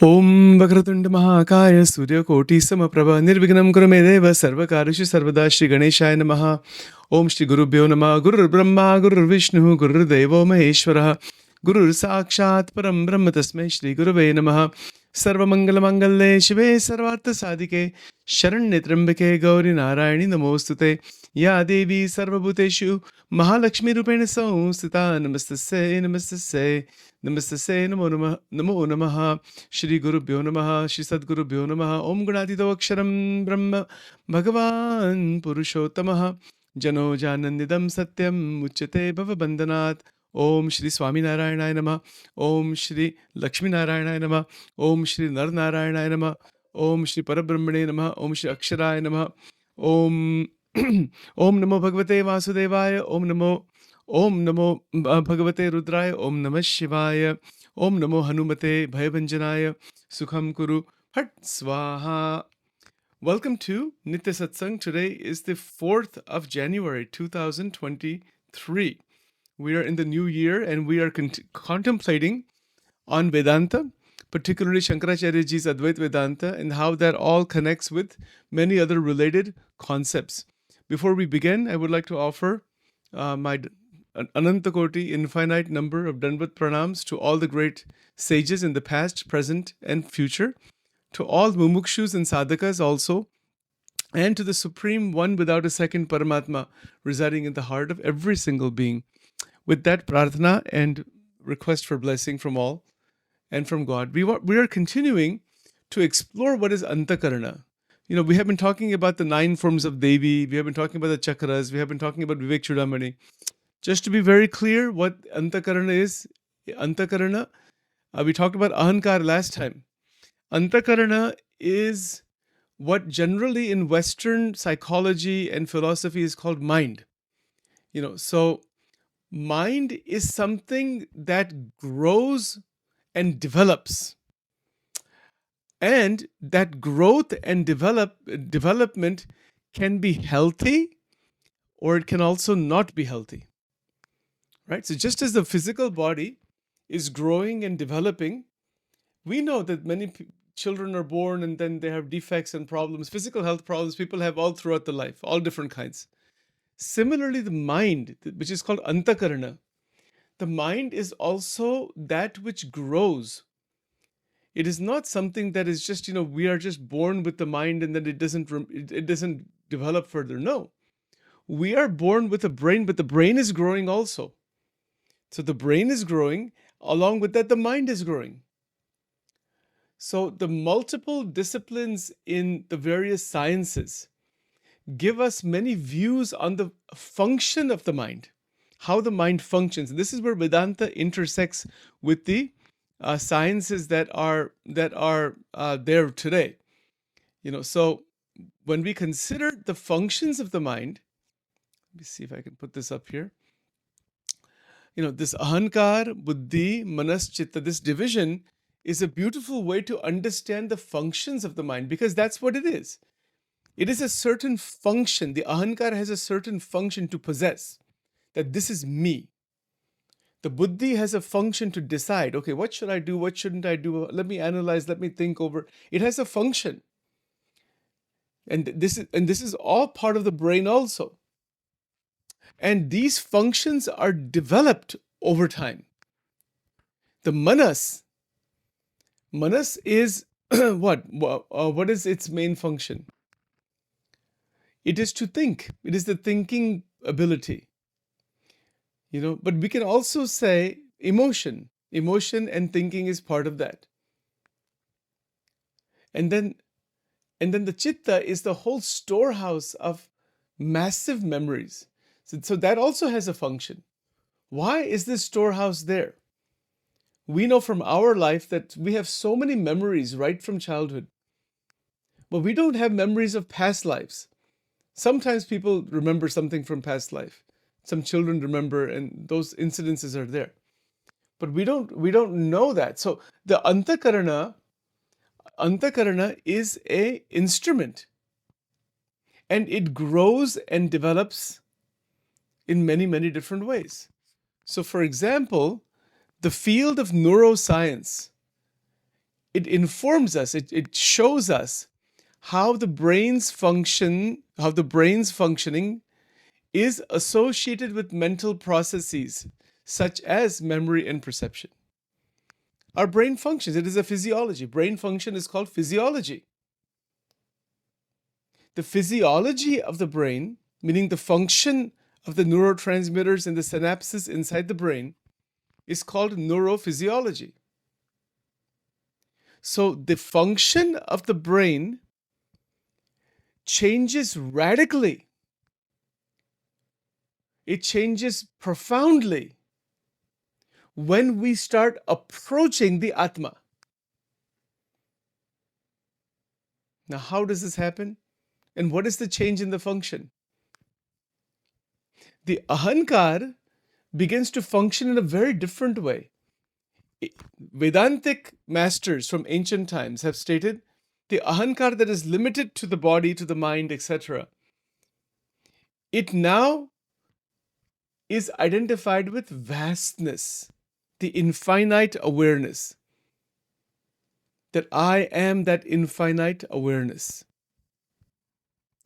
ॐ वक्रतुण्ड महाकाय सूर्यकोटि समप्रभ निर्विघ्नं कुरु मे देव सर्वकार्येषु सर्वदा श्री गणेशाय नमः। ओम श्री गुरुभ्यो नमः। गुरुर्ब्रह्मा गुरुर्विष्णुः गुरुर्देवो महेश्वरः गुरुर्साक्षात् परं ब्रह्म तस्मै श्री गुरुवे नमः। सर्वमंगलमांगल्ये शिवे सर्वार्थसाधिके शरण्ये त्र्यंबके गौरी नारायणि नमोस्तुते। या देवी सर्वभूतेषु महालक्ष्मीरूपेण संस्थिता नमस्तस्यै नमस्तस्यै नमस्तस्यै नमो नमः नमो नमः। श्री गुरुभ्यो नमः। श्री सद्गुरुभ्यो नमः। ओम गणातीतो अक्षरं ब्रह्म भगवान् पुरुषोत्तमः जनो जानन्दिदं सत्यं मुच्यते भवबन्धनात्। ओम श्री स्वामीनारायणाय नमः। ओम श्री लक्ष्मीनारायणाय नमः। ओम श्री नरनारायणाय नमः। ओम श्री परब्रह्मणे नमः। ओम श्री अक्षराय नमः। ओम ओम नमो भगवते वासुदेवाय। ओम नमो भगवते रुद्राय। ओम नमः शिवाय। ओम नमो हनुमते भयभंजनाय। सुखम कुरु फट स्वाहा। Welcome to Nitya Satsang. Today is the 4th of January 2023. We are in the new year and we are contemplating on Vedanta, particularly Shankaracharya ji's Advaita Vedanta, and how that all connects with many other related concepts. Before we begin, I would like to offer my Anantakoti, infinite number of Danvat Pranams to all the great sages in the past, present, and future, to all Mumukshus and Sadhakas also, and to the Supreme One without a second Paramatma residing in the heart of every single being. With that prarthana and request for blessing from all and from God, we are continuing to explore what is Anthakarna. You know, we have been talking about the 9 forms of Devi, we have been talking about the chakras, we have been talking about Vivek Chudamani. Just to be very clear what Anthakarna is, Anthakarna, we talked about Ahankar last time. Anthakarna is what generally in Western psychology and philosophy is called mind. You know, so mind is something that grows and develops. And that growth and development can be healthy or it can also not be healthy. Right? So just as the physical body is growing and developing, we know that many children are born and then they have defects and problems, physical health problems people have all throughout the life, all different kinds. Similarly, the mind, which is called Anthakarna, the mind is also that which grows. It is not something that is just, we are just born with the mind and then it doesn't develop further. No, we are born with a brain, but the brain is growing also. So the brain is growing, along with that, the mind is growing. So the multiple disciplines in the various sciences give us many views on the function of the mind, how the mind functions. And this is where Vedanta intersects with the sciences that are there today. So when we consider the functions of the mind, let me see if I can put this up here. This ahankar, buddhi, manas, chitta, this division is a beautiful way to understand the functions of the mind, because that's what it is. It is a certain function. The ahankar has a certain function to possess, that this is me. The buddhi has a function to decide, okay, what should I do? What shouldn't I do? Let me analyze, let me think over. It has a function. And this is all part of the brain also. And these functions are developed over time. The manas is what? What is its main function? It is to think. It is the thinking ability. But we can also say emotion. Emotion and thinking is part of that. And then the chitta is the whole storehouse of massive memories. So that also has a function. Why is this storehouse there? We know from our life that we have so many memories right from childhood, but we don't have memories of past lives. Sometimes people remember something from past life. Some children remember, and those incidences are there. But we don't know that. So the Anthakarna is a instrument, and it grows and develops in many, many different ways. So for example, the field of neuroscience it informs us, it shows us how the brain's functioning is associated with mental processes such as memory and perception. Our brain functions, it is a physiology. Brain function is called physiology. The physiology of the brain, meaning the function of the neurotransmitters and the synapses inside the brain, is called neurophysiology. So the function of the brain changes radically. It changes profoundly when we start approaching the Atma. Now, how does this happen? And what is the change in the function? The Ahankar begins to function in a very different way. Vedantic masters from ancient times have stated the Ahankar that is limited to the body, to the mind, etc., it now is identified with vastness, the infinite awareness. That I am that infinite awareness.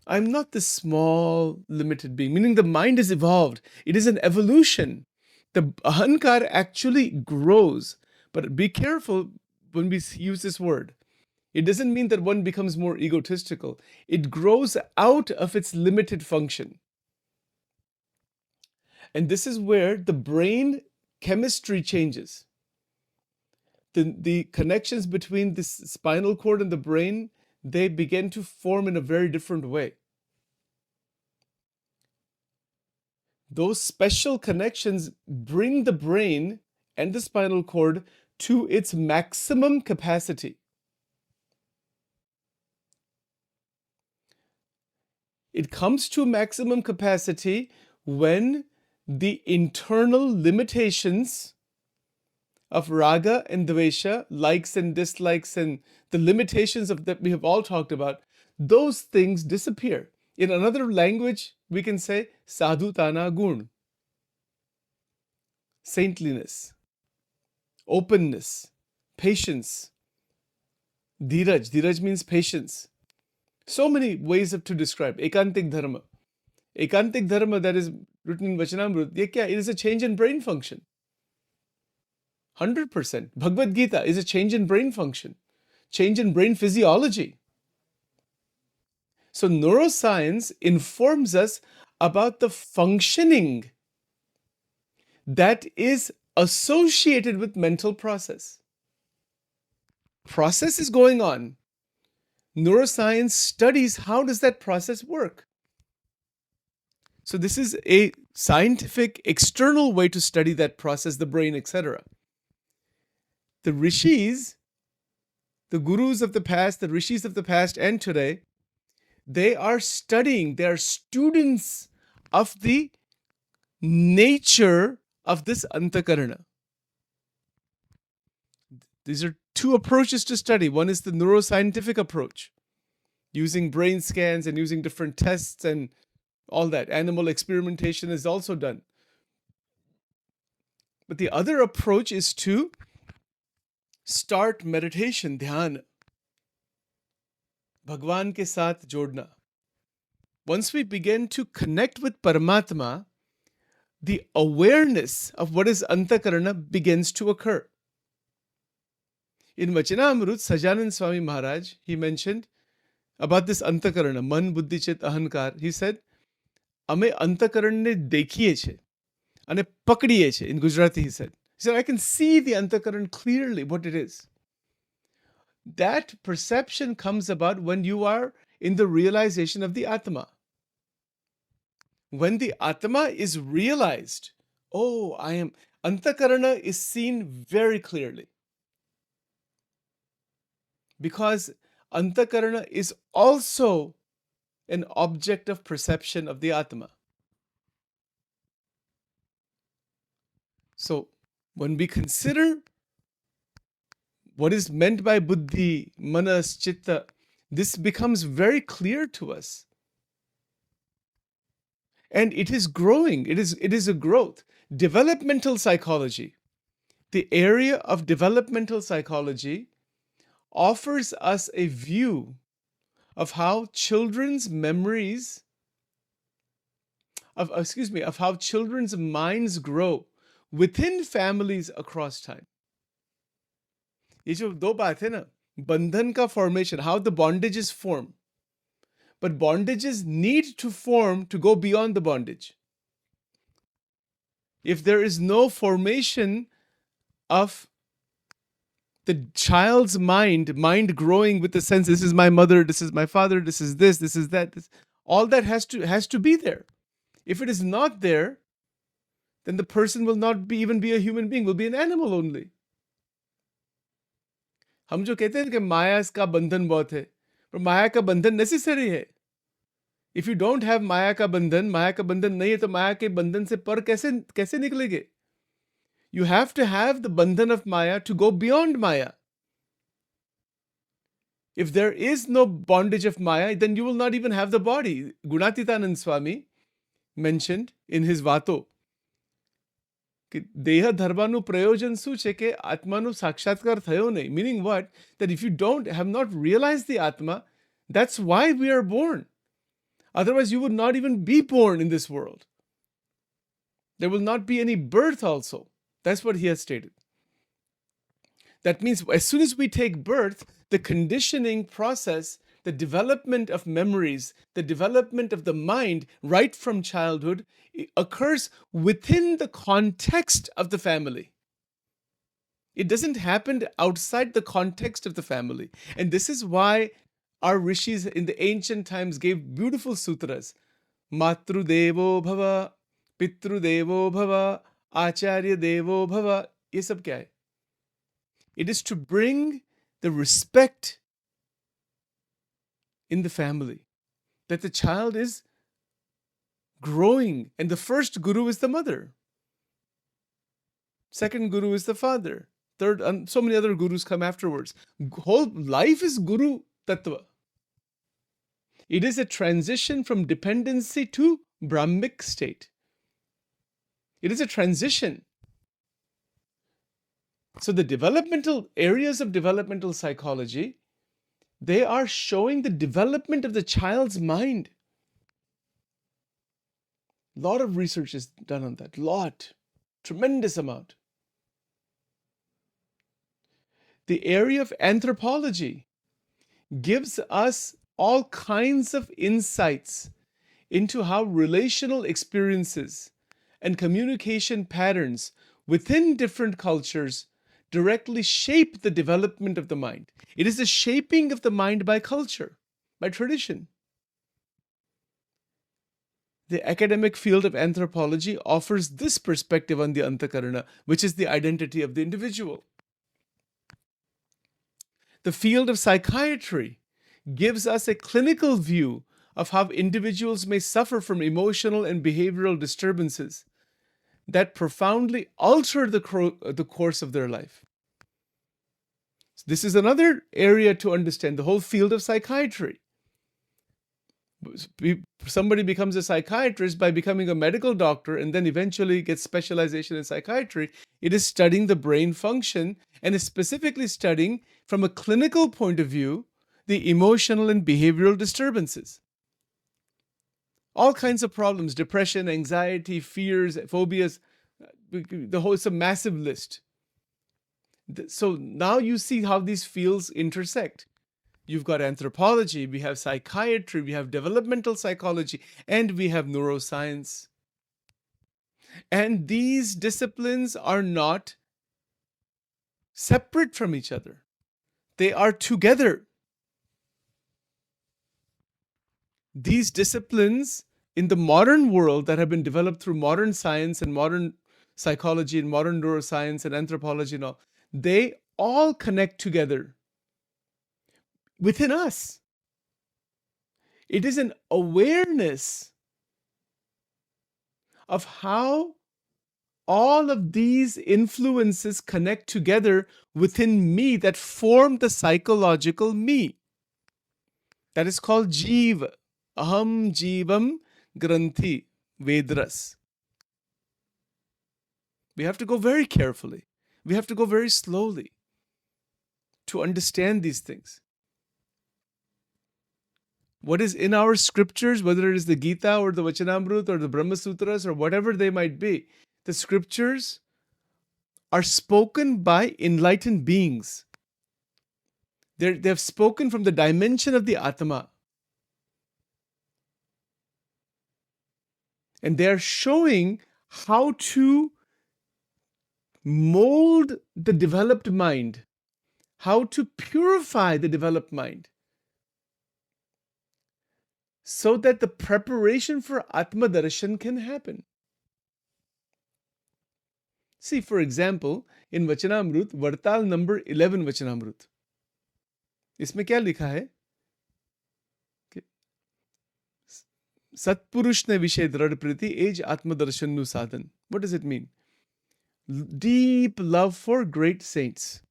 I'm not this small, limited being, meaning the mind is evolved. It is an evolution. The Ahankar actually grows. But be careful when we use this word. It doesn't mean that one becomes more egotistical. It grows out of its limited function. And this is where the brain chemistry changes. The connections between this spinal cord and the brain, they begin to form in a very different way. Those special connections bring the brain and the spinal cord to its maximum capacity. It comes to maximum capacity when the internal limitations of raga and dvesha, likes and dislikes, and the limitations of that we have all talked about, those things disappear. In another language, we can say sadhu tana gun, saintliness, openness, patience, dheeraj. Dheeraj means patience. So many ways to describe ekantik dharma. Ekantik dharma that is written in Vachanamrut, it is a change in brain function. 100%. Bhagavad Gita is a change in brain function, change in brain physiology. So neuroscience informs us about the functioning that is associated with mental process. Process is going on. Neuroscience studies how does that process work. So this is a scientific external way to study that process, the brain, etc. The rishis, the gurus of the past, the rishis of the past and today, they are studying, they are students of the nature of this Anthakarna. These are two approaches to study. One is the neuroscientific approach, using brain scans and using different tests and all that. Animal experimentation is also done. But the other approach is to start meditation, dhyan. Bhagwan ke saath jodna. Once we begin to connect with Paramatma, the awareness of what is Anthakarna begins to occur. In Vachanamrut, Sajanand Swami Maharaj, he mentioned about this Anthakarna, Man, Buddhi, Chit, Ahankar. He said, Ame Anthakarna ne dekhiye che, ane pakdiye che. In Gujarati he said, I can see the Anthakarna clearly, what it is. That perception comes about when you are in the realization of the Atma. When the Atma is realized, Anthakarna is seen very clearly. Because Anthakarna is also an object of perception of the Atma. So, when we consider what is meant by buddhi, manas, chitta, this becomes very clear to us. And it is growing. It is a growth. Developmental psychology. The area of developmental psychology offers us a view of how children's memories, of how children's minds grow within families across time. ये जो दो बात है ना, बंधन का formation, how the bondages form. But bondages need to form to go beyond the bondage. If there is no formation of the child's mind growing with the sense, this is my mother, this is my father, this is this is that, all that has to be there. If it is not there, then the person will not even be a human being, will be an animal only. हम जो कहते हैं कि माया का बंधन बहुत है, पर माया का बंधन नेसेसरी है. If you don't have माया का बंधन नहीं है, तो माया के बंधन से पर कैसे निकलेंगे? You have to have the bandhan of Maya to go beyond Maya. If there is no bondage of Maya, then you will not even have the body. Gunatitanand Swami mentioned in his Vato, Deha dharmanu prayojan su che ke atmanu sakshatkar thayo nahi. Meaning what? That if you have not realized the Atma, that's why we are born. Otherwise, you would not even be born in this world. There will not be any birth also. That's what he has stated. That means as soon as we take birth, the conditioning process, the development of memories, the development of the mind right from childhood occurs within the context of the family. It doesn't happen outside the context of the family. And this is why our rishis in the ancient times gave beautiful sutras. Matru devo bhava, pitru devo bhava, Acharya Devo Bhava. ये सब क्या है? It is to bring the respect in the family, that the child is growing, and the first guru is the mother. Second guru is the father. Third, and so many other gurus come afterwards. Whole life is guru tattva. It is a transition from dependency to Brahmic state. It is a transition. So the developmental areas of developmental psychology, they are showing the development of the child's mind. A lot of research is done on that. Tremendous amount. The area of anthropology gives us all kinds of insights into how relational experiences and communication patterns within different cultures directly shape the development of the mind. It is the shaping of the mind by culture, by tradition. The academic field of anthropology offers this perspective on the Anthakarna, which is the identity of the individual. The field of psychiatry gives us a clinical view of how individuals may suffer from emotional and behavioral disturbances that profoundly alter the course of their life. This is another area to understand, the whole field of psychiatry. Somebody becomes a psychiatrist by becoming a medical doctor and then eventually gets specialization in psychiatry. It is studying the brain function and is specifically studying from a clinical point of view the emotional and behavioral disturbances. All kinds of problems, depression, anxiety, fears, phobias, it's a massive list. So now you see how these fields intersect. You've got anthropology, we have psychiatry, we have developmental psychology, and we have neuroscience. And these disciplines are not separate from each other. They are together. These disciplines in the modern world that have been developed through modern science and modern psychology and modern neuroscience and anthropology and all, they all connect together within us. It is an awareness of how all of these influences connect together within me that form the psychological me. That is called Jiva. Aham Jivam Granthi Vedras. We have to go very carefully. We have to go very slowly. to understand these things. What is in our scriptures, whether it is the Gita or the Vachanamrut or the Brahma Sutras or whatever they might be, the scriptures are spoken by enlightened beings. They've spoken from the dimension of the Atma. And they're showing how to mold the developed mind, how to purify the developed mind, so that the preparation for Atma Darshan can happen. See, for example, in Vachanamrut, Vartal number 11 Vachanamrut. इसमें क्या लिखा है? सत्पुरुष ने विषय दृढ़ प्रीति as आत्मदर्शन नु साधन. What does it mean? Deep love for great saints.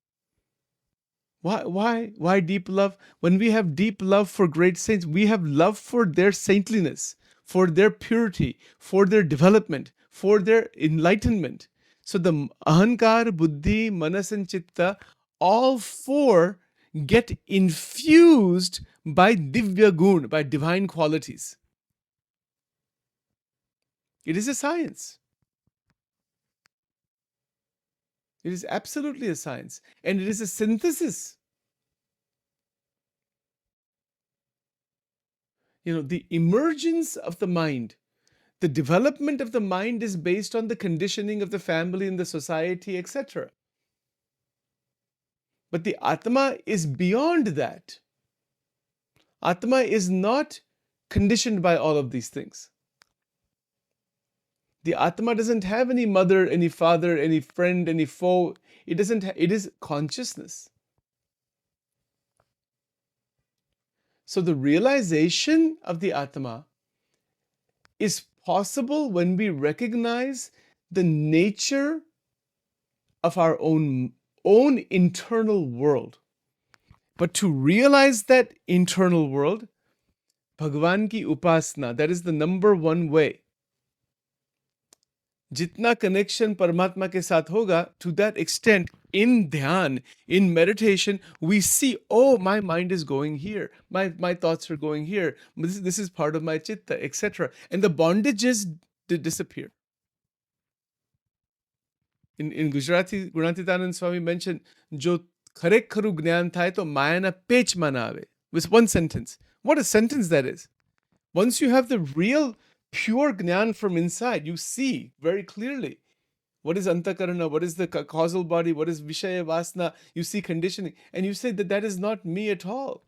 Why deep love? When we have deep love for great saints, we have love for their saintliness, for their purity, for their development, for their enlightenment. So the ahankar, buddhi, manas and chitta, all four get infused by divya gun, by divine qualities. It is a science. It is absolutely a science. And it is a synthesis. The emergence of the mind, the development of the mind is based on the conditioning of the family and the society, etc. But the Atma is beyond that. Atma is not conditioned by all of these things. The Atma doesn't have any mother, any father, any friend, any foe. It is consciousness. So the realization of the Atma is possible when we recognize the nature of our own internal world. But to realize that internal world, Bhagwan ki upasana, that is the number one way. Jitna connection Paramatma ke saath hoga, to that extent, in dhyan, in meditation, we see, oh, my mind is going here, my thoughts are going here, this is part of my chitta, etc. And the bondages disappear. In Gujarati, Gunatitanand Swami mentioned, Jo khare kharu gnan thai to maya na pech manave. With one sentence. What a sentence that is. Once you have the real pure Gnan from inside, you see very clearly what is Anthakarna, what is the causal body, what is Vishaya Vasana, you see conditioning, and you say that is not me at all.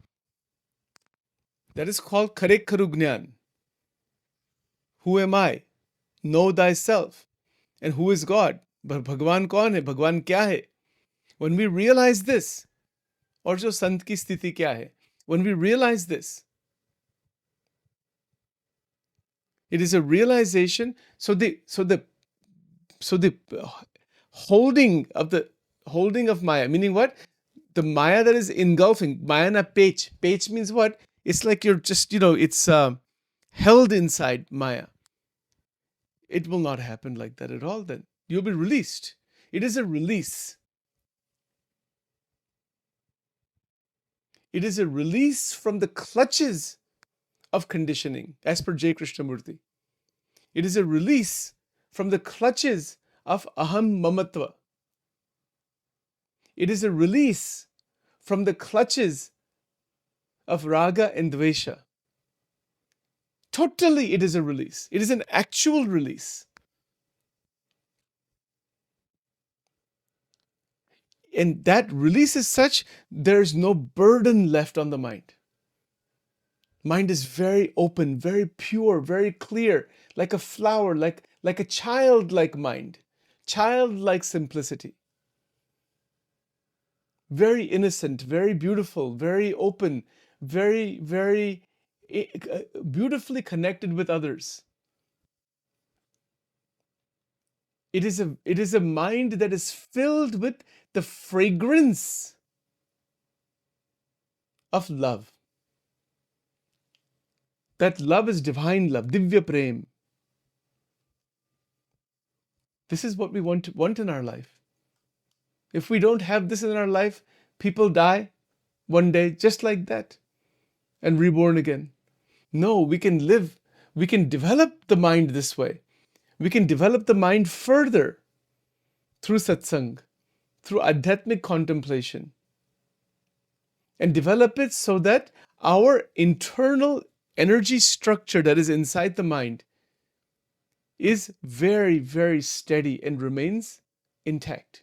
That is called Karek Karu Gnan. Who am I? Know thyself. And who is God? But Bhagwan kaun hai? Bhagwan kya hai? When we realize this, or jo Sant ki sthiti kya hai? When we realize this, it is a realization. So the holding of Maya, meaning what? The Maya that is engulfing, Maya na pech. Pech means what? It's like you're just, it's held inside Maya. It will not happen like that at all then. You'll be released. It is a release. It is a release from the clutches of conditioning, as per J. Krishnamurti. It is a release from the clutches of aham mamatva. It is a release from the clutches of raga and dvesha. Totally, it is a release. It is an actual release. And that release is such, there is no burden left on the mind. Mind is very open, very pure, very clear, like a flower, like a childlike mind, childlike simplicity. Very innocent, very beautiful, very open, very, very beautifully connected with others. It is a mind that is filled with the fragrance of love. That love is divine love, divya prem. This is what we want in our life. If we don't have this in our life, people die one day just like that and reborn again. No, we can live, we can develop the mind this way. We can develop the mind further through satsang, through adhyatmic contemplation, and develop it so that our internal energy structure that is inside the mind is very, very steady and remains intact.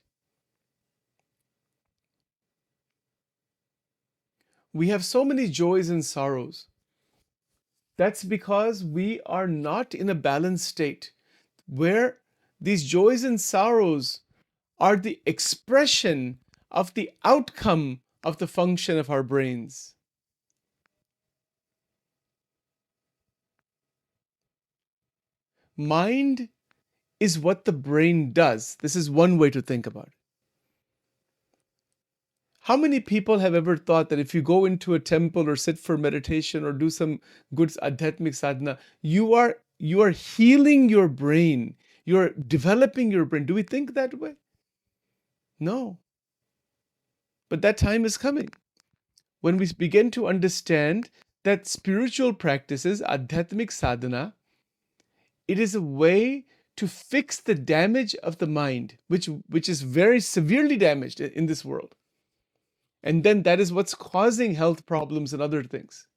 We have so many joys and sorrows. That's because we are not in a balanced state where these joys and sorrows are the expression of the outcome of the function of our brains. Mind is what the brain does. This is one way to think about it. How many people have ever thought that if you go into a temple or sit for meditation or do some good adhyatmic sadhana, you are healing your brain, you're developing your brain? Do we think that way? No. But that time is coming when we begin to understand that spiritual practices, adhyatmic sadhana, it is a way to fix the damage of the mind, which is very severely damaged in this world. And then that is what's causing health problems and other things.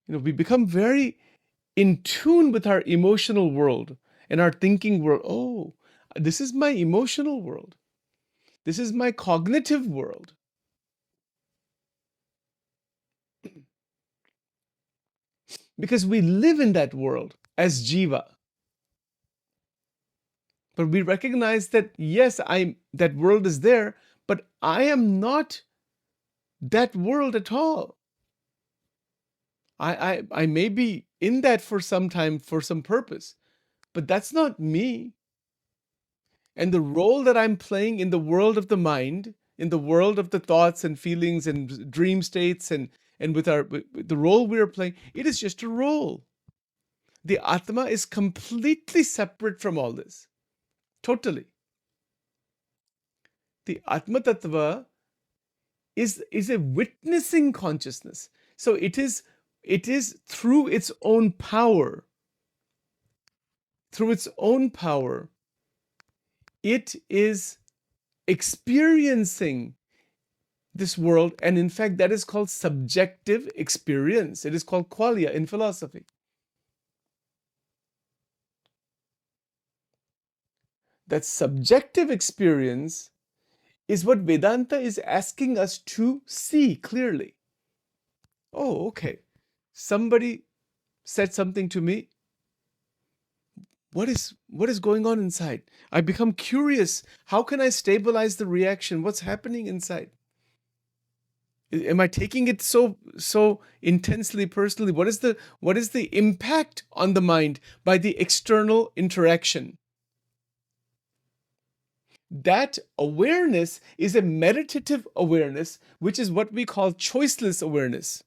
We become very in tune with our emotional world and our thinking world. Oh, this is my emotional world. This is my cognitive world. Because we live in that world as jiva. But we recognize that, yes, that world is there, but I am not that world at all. I may be in that for some time, for some purpose, but that's not me. And the role that I'm playing in the world of the mind, in the world of the thoughts and feelings and dream states and with the role we are playing, it is just a role. The Atma is completely separate from all this. Totally. The Atma Tattva is a witnessing consciousness. So it is through its own power. Through its own power, it is experiencing this world, and in fact, that is called subjective experience. It is called qualia in philosophy. That subjective experience is what Vedanta is asking us to see clearly. Oh, okay. Somebody said something to me. What is going on inside? I become curious. How can I stabilize the reaction? What's happening inside? Am I taking it so intensely personally? What is the impact on the mind by the external interaction? That awareness is a meditative awareness, which is what we call choiceless awareness.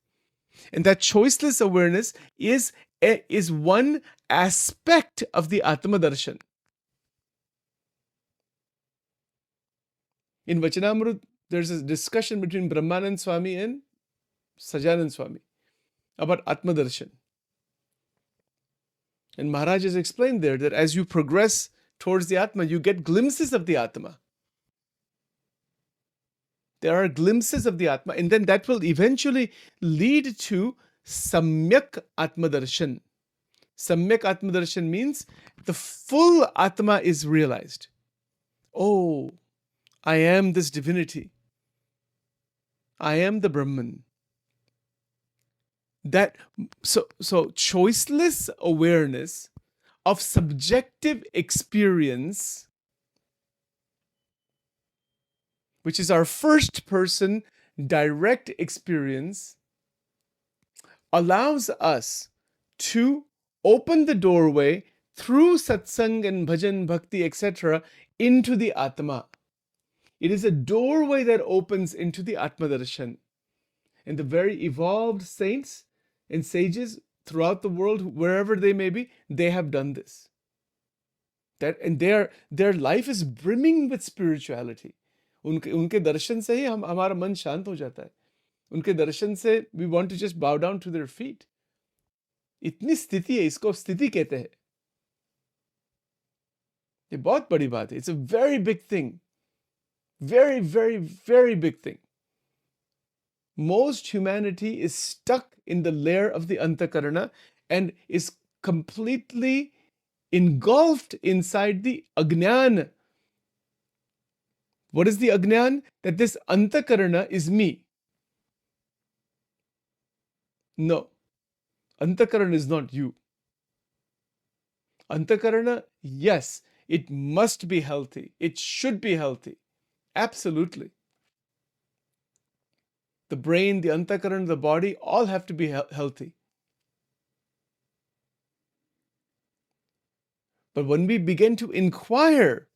And that choiceless awareness is one aspect of the Atma Darshan. In Vachanamrut, there's a discussion between Brahmanand Swami and Sajanand Swami about Atma Darshan. And Maharaj has explained there that as you progress towards the Atma, you get glimpses of the Atma. There are glimpses of the Atma, and then that will eventually lead to Samyak Atma Darshan. Samyak Atma Darshan means the full Atma is realized. Oh, I am this divinity. I am the Brahman. So choiceless awareness of subjective experience, which is our first person direct experience, allows us to open the doorway through satsang and bhajan, bhakti, etc. into the Atma. It is a doorway that opens into the Atma Darshan. And the very evolved saints and sages throughout the world, wherever they may be, they have done this. And their life is brimming with spirituality. उनके दर्शन से ही हमारा मन शांत हो जाता है. उनके दर्शन से we want to just bow down to their feet. इतनी स्थिति है, इसको स्थिति कहते हैं. ये बहुत बड़ी बात है. It's a very big thing. Very, very, very big thing. Most humanity is stuck in the layer of the Anthakarna and is completely engulfed inside the Ajnan. What is the Ajnan? That this Anthakarna is me. No. Anthakarna is not you. Anthakarna, yes, it must be healthy. It should be healthy. Absolutely. The brain, the Anthakarna, the body, all have to be healthy. But when we begin to inquire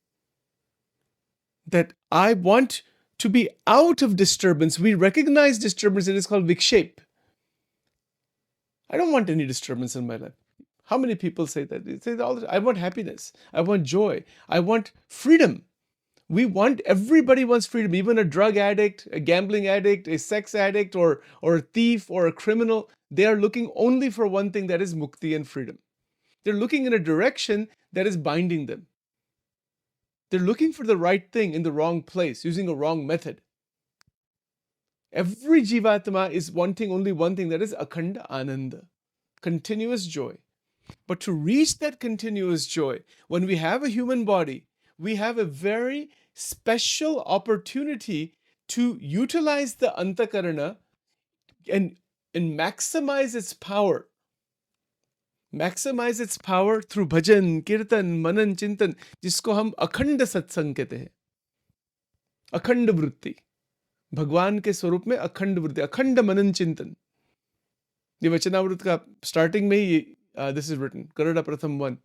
that I want to be out of disturbance, we recognize disturbance, it is called vikshep. I don't want any disturbance in my life. How many people say that? They say all the time, I want happiness, I want joy, I want freedom. Everybody wants freedom, even a drug addict, a gambling addict, a sex addict, or a thief, or a criminal. They are looking only for one thing, that is mukti and freedom. They're looking in a direction that is binding them. They're looking for the right thing in the wrong place, using a wrong method. Every Jivatma is wanting only one thing, that is Akhanda Ananda, continuous joy. But to reach that continuous joy, when we have a human body, we have a very special opportunity to utilize the Anthakarna and maximize its power. Maximize its power through bhajan, kirtan, manan, chintan, जिसको हम अखंड सत्संग कहते हैं. अखंड वृत्ति, भगवान के स्वरूप में अखंड वृत्ति, अखंड मनन चिंतन. ये वचनामृत का स्टार्टिंग में ही this is written, Karada Pratham 1.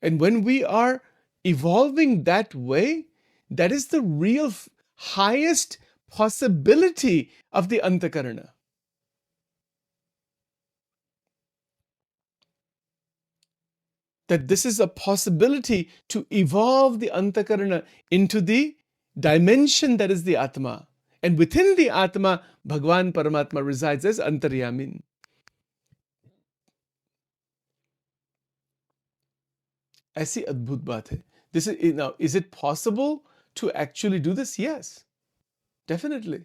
And when we are evolving that way, that is the real highest possibility of the Anthakarna. That this is a possibility to evolve the Anthakarna into the dimension that is the Atma. And within the Atma, Bhagwan Paramatma resides as Antaryamin. ऐसी अद्भुत बात है. Now, is it possible to actually do this? Yes, definitely.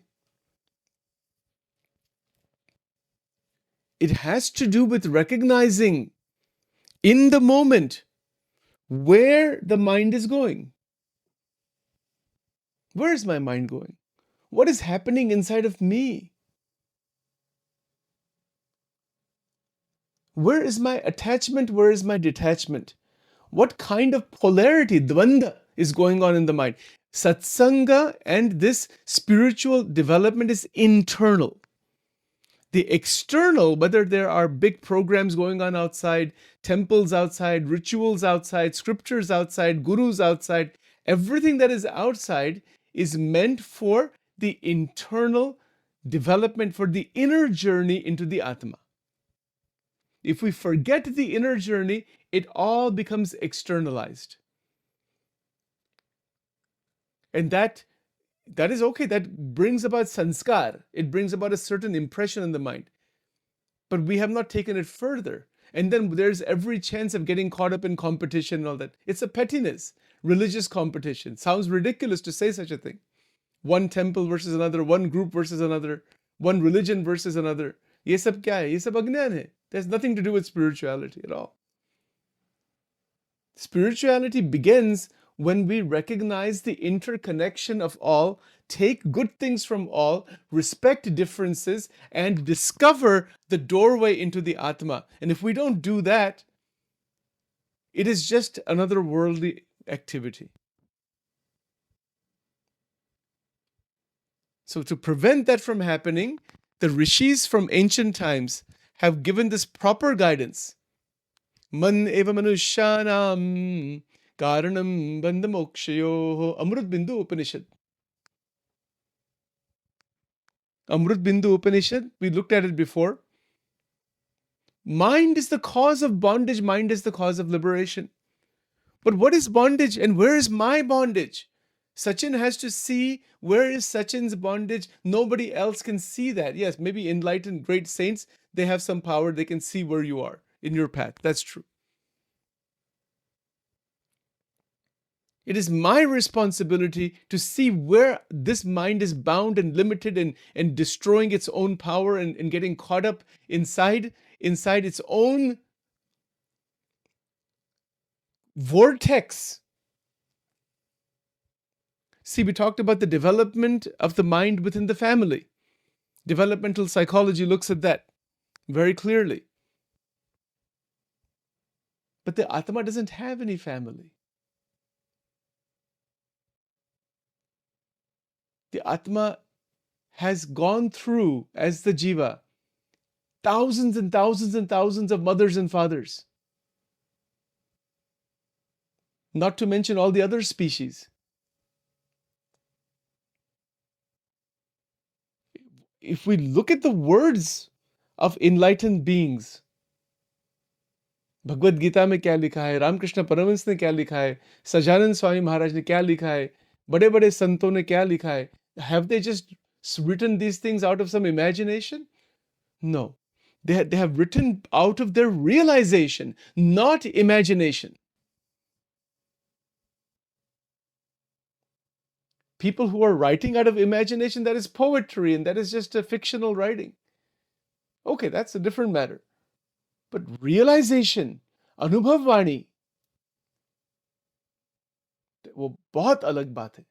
It has to do with recognizing in the moment where the mind is going. Where is my mind going? What is happening inside of me? Where is my attachment? Where is my detachment? What kind of polarity, dvanda, is going on in the mind? Satsanga and this spiritual development is internal. The external, whether there are big programs going on outside, temples outside, rituals outside, scriptures outside, gurus outside, everything that is outside is meant for the internal development, for the inner journey into the Atma. If we forget the inner journey, it all becomes externalized. And that is okay. That brings about sanskar. It brings about a certain impression in the mind. But we have not taken it further. And then there's every chance of getting caught up in competition and all that. It's a pettiness. Religious competition. Sounds ridiculous to say such a thing. One temple versus another, one group versus another, one religion versus another. ये सब क्या है? ये सब अज्ञान है. There's nothing to do with spirituality at all. Spirituality begins when we recognize the interconnection of all, take good things from all, respect differences, and discover the doorway into the Atma. And if we don't do that, it is just another worldly activity. So to prevent that from happening, the rishis from ancient times have given this proper guidance. Man eva manushyanam karanam bandhamokshayoho. Amrut Bindu Upanishad. Amrut Bindu Upanishad, we looked at it before. Mind is the cause of bondage. Mind is the cause of liberation. But what is bondage and where is my bondage? Sachin has to see where is Sachin's bondage. Nobody else can see that. Yes, maybe enlightened great saints, they have some power. They can see where you are in your path. That's true. It is my responsibility to see where this mind is bound and limited and destroying its own power and getting caught up inside its own vortex. See, we talked about the development of the mind within the family. Developmental psychology looks at that very clearly. But the Atma doesn't have any family. The Atma has gone through, as the Jiva, thousands and thousands and thousands of mothers and fathers. Not to mention all the other species. If we look at the words of enlightened beings, Bhagavad Gita में क्या लिखा है, रामकृष्ण परमहंस ने क्या लिखा है, सजानंद स्वामी महाराज ने क्या लिखा है, बड़े बड़े संतों ने क्या लिखा है, have they just written these things out of some imagination? No. They have written out of their realization, not imagination. People who are writing out of imagination, that is poetry and that is just a fictional writing. Okay, that's a different matter. But realization, अनुभव वाणी, वो बहुत अलग बात है.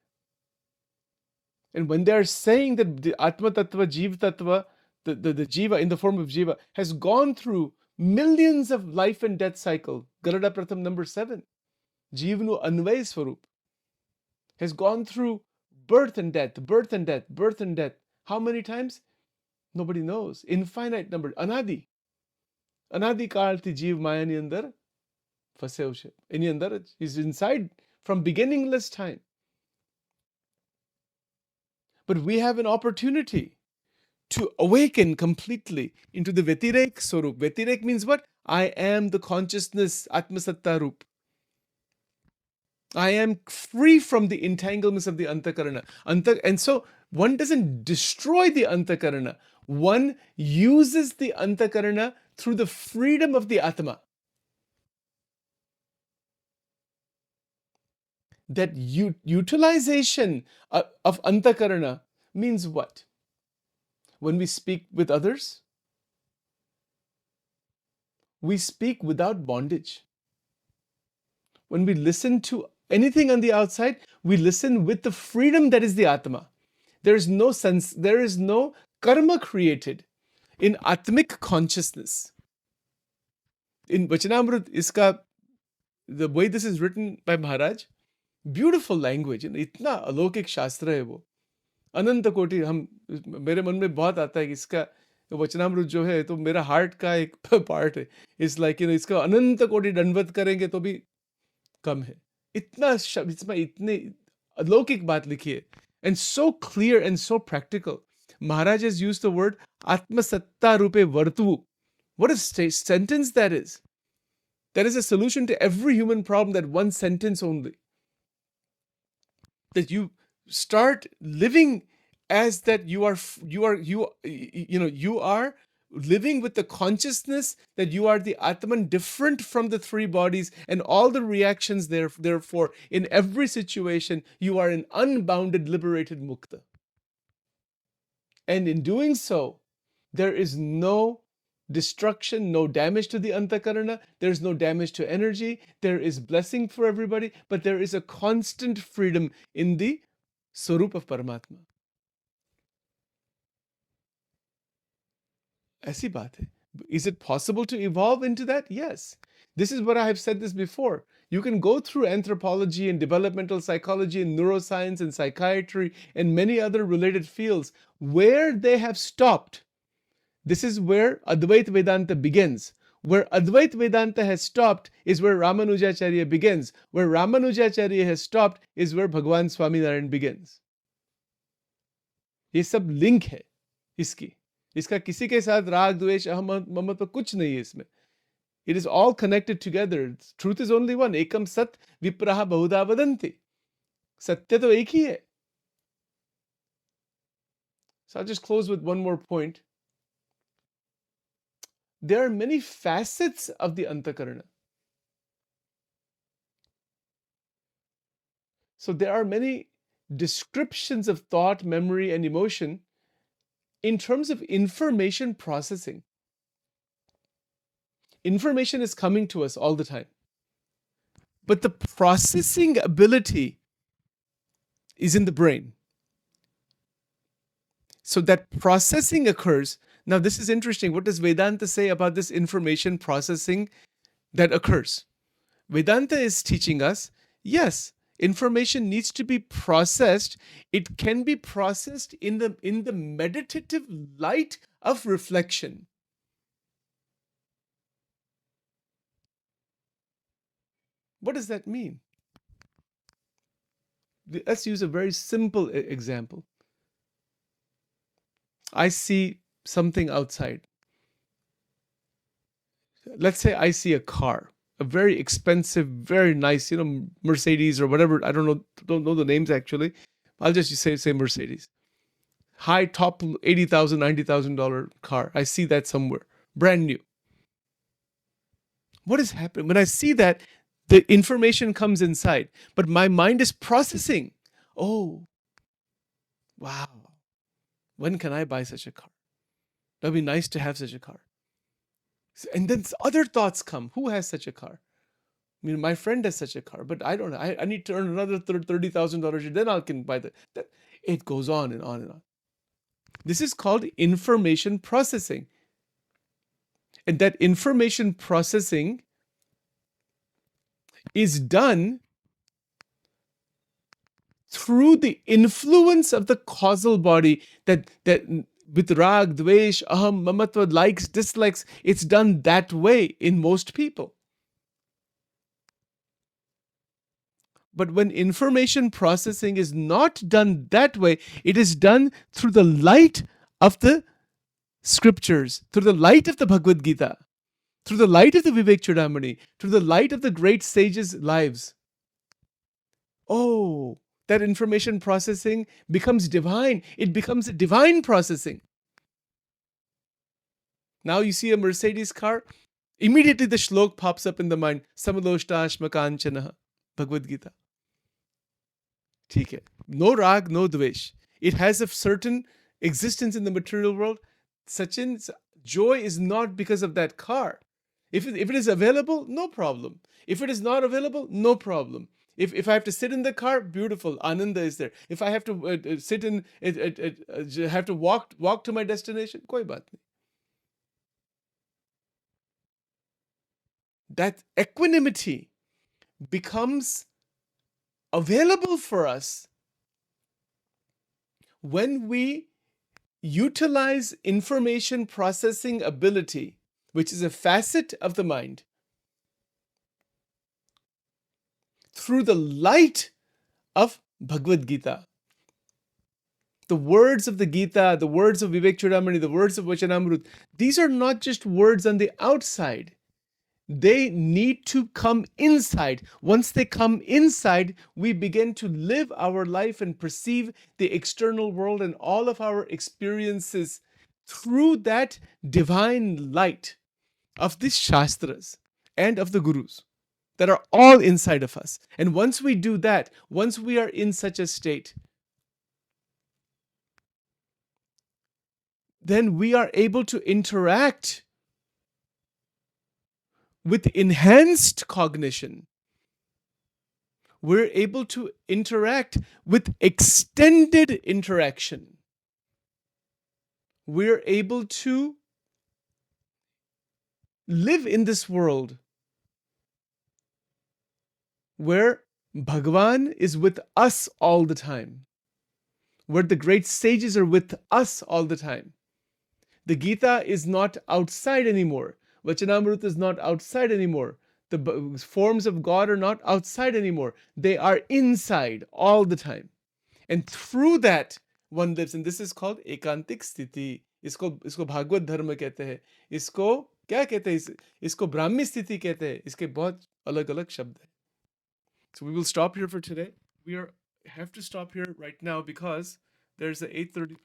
And when they are saying that the Atma Tattva, Jeev Tattva, the Jiva in the form of Jiva has gone through millions of life and death cycle, Garada Pratham number 7, Jeevanu Anvay Swarup, has gone through birth and death, birth and death, birth and death. How many times? Nobody knows. Infinite number. Anadi. Anadi Karti Jeev Maya ni andar fase ho. Any andar is inside from beginningless time. But we have an opportunity to awaken completely into the Vetirek Swarup. Vetirek means what? I am the consciousness, Atmasatta Rup. I am free from the entanglements of the Anthakarna. And so one doesn't destroy the Anthakarna. One uses the Anthakarna through the freedom of the Atma. That utilization of Anthakarna means what? When we speak with others, we speak without bondage. When we listen to anything on the outside, we listen with the freedom that is the Atma. There is no sense, there is no karma created in Atmic consciousness. In Vachanamrut, the way this is written by Maharaj, beautiful language. इतना अलौकिक शास्त्र है वो. अनंत कोटि मेरे मन में बहुत आता है कि इसका वचनामृत जो है तो मेरा हार्ट का एक पार्ट है. इट्स लाइक इसका अनंत कोटि दंडवत करेंगे तो भी कम है. इतना शब्द इसमें इतनी अलौकिक बात लिखी है. And so clear and so practical. Maharaj has used the word Atmasatta Rupe Vartu. What a sentence that is. That is a solution to every human problem, that one sentence only. That you start living as that you are living with the consciousness that you are the Atman, different from the three bodies and all the reactions therefore in every situation you are an unbounded liberated mukta. And in doing so, there is no destruction, no damage to the Anthakarna, there is no damage to energy, there is blessing for everybody, but there is a constant freedom in the Swarup of Paramatma. ऐसी बात है. Is it possible to evolve into that? Yes. This is what I have said this before. You can go through anthropology and developmental psychology and neuroscience and psychiatry and many other related fields where they have stopped. This is where Advaita Vedanta begins. Where Advaita Vedanta has stopped is where Ramanujacharya begins. Where Ramanujacharya has stopped is where Bhagwan Swaminarayan begins. ये सब link है इसकी. इसका किसी के साथ राग द्वेष अहम ममत्व कुछ नहीं है इसमें. It is all connected together. Truth is only one. Ekam sat vipraha bahuda vadanti. Satya to ek hi hai. So I'll just close with one more point. There are many facets of the Anthakarna. So there are many descriptions of thought, memory, and emotion in terms of information processing. Information is coming to us all the time. But the processing ability is in the brain. So that processing occurs. Now, this is interesting. What does Vedanta say about this information processing that occurs? Vedanta is teaching us, yes, information needs to be processed. It can be processed in the meditative light of reflection. What does that mean? Let's use a very simple example. I see something outside. Let's say I see a car, a very expensive, very nice, Mercedes or whatever. I don't know the names actually. I'll just say Mercedes. High top $80,000, $90,000 car. I see that somewhere, brand new. What is happening? When I see that, the information comes inside, but my mind is processing. Oh, wow. When can I buy such a car? That'd be nice to have such a car. And then other thoughts come. Who has such a car? I mean, my friend has such a car, but I don't know. I need to earn another $30,000. Then I can buy that. It goes on and on and on. This is called information processing. And that information processing is done through the influence of the causal body that with rag, dvesh, aham, mamatva, likes, dislikes, it's done that way in most people. But when information processing is not done that way, it is done through the light of the scriptures, through the light of the Bhagavad Gita, through the light of the Vivek Chudamani, through the light of the great sages' lives. Oh, that information processing becomes divine. It becomes a divine processing. Now you see a Mercedes car, immediately the shlok pops up in the mind. Samaloshta Kanchanah, Bhagavad Gita. No rag, no dvesh. It has a certain existence in the material world. Sachin's joy is not because of that car. If it is available, no problem. If it is not available, no problem. If I have to sit in the car, beautiful, Ananda is there. If I have to sit in, have to walk to my destination, koi baat nahi. That equanimity becomes available for us when we utilize information processing ability, which is a facet of the mind, through the light of Bhagavad Gita. The words of the Gita, the words of Vivek Chudamani, the words of Vachanamrut, these are not just words on the outside. They need to come inside. Once they come inside, we begin to live our life and perceive the external world and all of our experiences through that divine light of the Shastras and of the Gurus that are all inside of us. And once we do that, once we are in such a state, then we are able to interact with enhanced cognition. We're able to interact with extended interaction. We're able to live in this world where Bhagavan is with us all the time, where the great sages are with us all the time. The Gita is not outside anymore. Vachanamrut is not outside anymore. The forms of God are not outside anymore. They are inside all the time. And through that, one lives. And this is called ekantik sthiti. इसको इसको भागवत धर्म कहते हैं, इसको क्या कहते हैं, इसको ब्राह्मी स्थिति कहते हैं, इसके बहुत अलग अलग शब्द हैं. So we will stop here for today. We are have to stop here right now because there's a 8:30